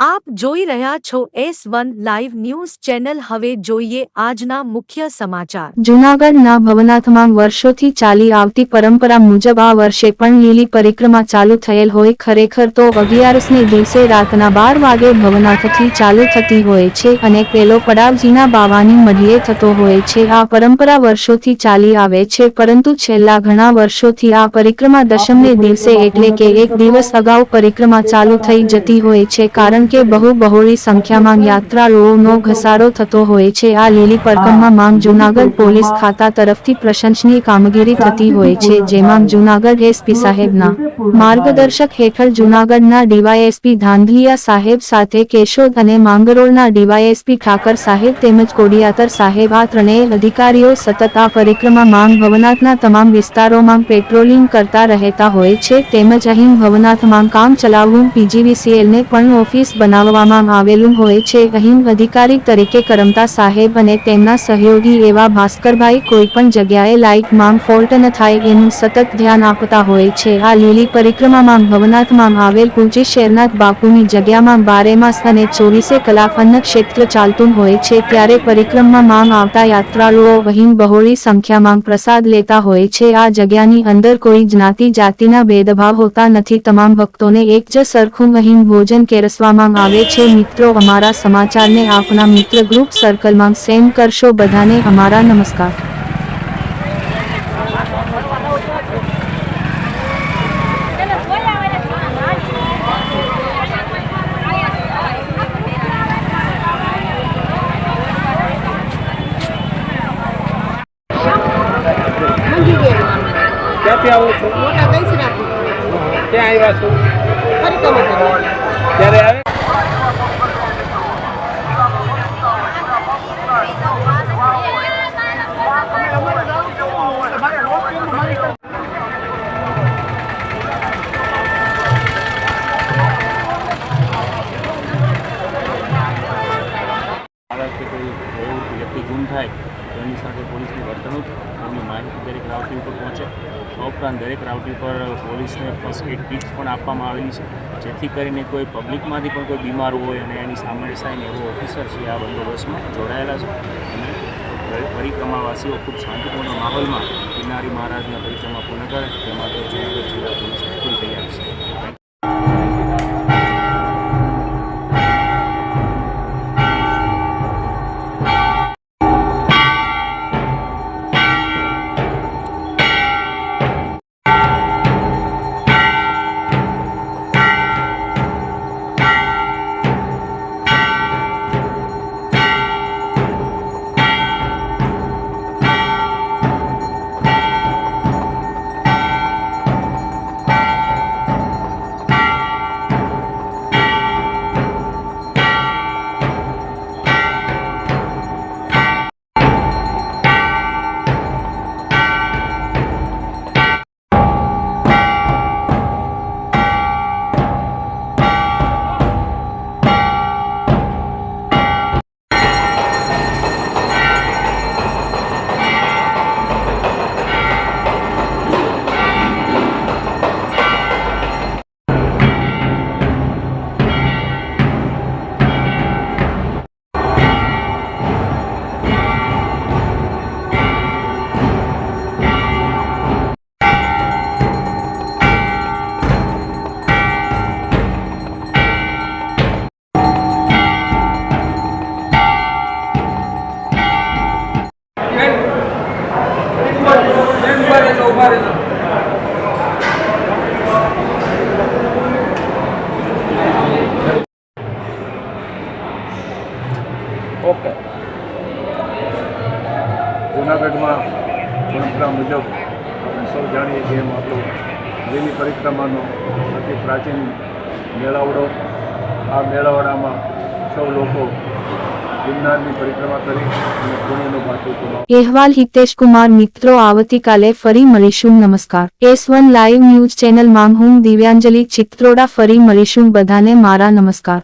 આપ જોઈ રહ્યા છો S1 લાઈવ ન્યૂઝ ચેનલ। હવે જોઈએ આજના મુખ્ય સમાચાર। જૂનાગઢના ભવનાથમાં વર્ષોથી ચાલી આવતી પરંપરા મુજબ આ વર્ષે પણ લીલી પરિક્રમા ચાલુ થયેલ હોય। ખરેખર તો 11ને દિવસે રાતના 12 વાગે ભવનાથથી ચાલુ થતી હોય છે અને પેલો પડાવ જીના બાવાની મઢીએ થતો હોય છે। આ પરંપરા વર્ષોથી ચાલી આવે છે, પરંતુ છેલ્લા ઘણા વર્ષોથી આ પરિક્રમા દશમને દિવસે એટલે કે એક દિવસ અગાઉ પરિક્રમા ચાલુ થઈ જતી હોય છે, કારણ કે બહુ બહોળી સંખ્યામાં યાત્રાળુઓનો ઘસારો થતો હોય છે। આ લીલી પરિક્રમામાં જૂનાગઢ પોલીસ ખાતા તરફથી પ્રશંસનીય કામગીરી થતી હોય છે, જેમાં જૂનાગઢ એસપી સાહેબના માર્ગદર્શક હેઠળ જૂનાગઢના ડીવાયએસપી ધાંધલિયા સાહેબ સાથે કેશોદ અને માંગરોળના ડીવાયએસપી ઠાકર સાહેબ તેમજ કોડિયાતર સાહેબ આ ત્રણેય અધિકારીઓ સતત આ પરિક્રમામાં ભવનાથના તમામ વિસ્તારોમાં પેટ્રોલિંગ કરતા રહેતા હોય છે। તેમજ અહીં ભવનાથમાં કામ ચલાવવું પીજીવીસીએલને પણ ઓફિસ બનાવવામાં આવેલું હોય છે। અહીં અધિકારી તરીકે કરમતા સાહેબ અને તેમના સહયોગી એવા ભાસ્કરભાઈ કોઈપણ જગ્યાએ લાઇટમાં ફોલ્ટ ન થાય એનું સતત ધ્યાન આપતા હોય છે। આ લીલી પરિક્રમામાં ભવનાથમાં આવેલ પૂજ્ય શેરનાથ બાપુની જગ્યામાં 12 માસ અને 24 કલાક અન્ન ક્ષેત્ર ચાલતું હોય છે, ત્યારે પરિક્રમામાં આવતા યાત્રાળુઓ અહીં બહોળી સંખ્યામાં પ્રસાદ લેતા હોય છે। આ જગ્યાની અંદર કોઈ જ્ઞાતિ જાતિના ભેદભાવ હોતા નથી, તમામ ભક્તોને એક જ સરખું અહીં ભોજન કેરસવામાં આવે છે। મિત્રો, અમારા સમાચારને આપના મિત્ર ગ્રુપ સર્કલમાં સેન્ડ કરશો। બધાને અમારા નમસ્કાર। ક્યાંથી આવો છો? મોટા દહીસરાથી। ક્યાં આવ્યા છો? પરિક્રમા કરવા। ક્યારે આવે? કોઈ એવું વ્યક્તિ ગુમ થાય તો એની સાથે પોલીસની વર્તણૂક, એની માહિતી દરેક રાઉટિંગ પર પહોંચે। આ ઉપરાંત દરેક રાઉટિંગ પર પોલીસને ફર્સ્ટ એડ કિટ્સ પણ આપવામાં આવેલી છે, જેથી કરીને કોઈ પબ્લિકમાંથી પણ કોઈ બીમાર હોય અને એની સામે સાઈન એવો ઓફિસર છે આ બંદોબસ્તમાં જોડાયેલા છે અને પરિક્રમાવાસીઓ ખૂબ શાંતિપૂર્ણ માહોલમાં ગિરનારી મહારાજના પરિક્રમા પૂર્ણ કરે તે માટે જૂનાગઢ જિલ્લા પોલીસ પૂરી તૈયાર છે। ઓકે, જૂનાગઢમાં પરંપરા મુજબ આપણે સૌ જાણીએ છીએ એમ આપણું લીલી પરિક્રમાનો અતિ પ્રાચીન મેળાવડો। આ મેળાવડામાં સૌ લોકો ગિરનારની પરિક્રમા કરી અને પુણ્યનું પાછું કમાવે। અહેવાલ હિતેશ કુમાર। મિત્રો, આવતીકાલે ફરી મળીશું। નમસ્કાર। S1 લાઈવ ન્યૂઝ ચેનલમાં હું દિવ્યાંજલિ ચિત્રોડા ફરી મળીશું। બધાને મારા નમસ્કાર।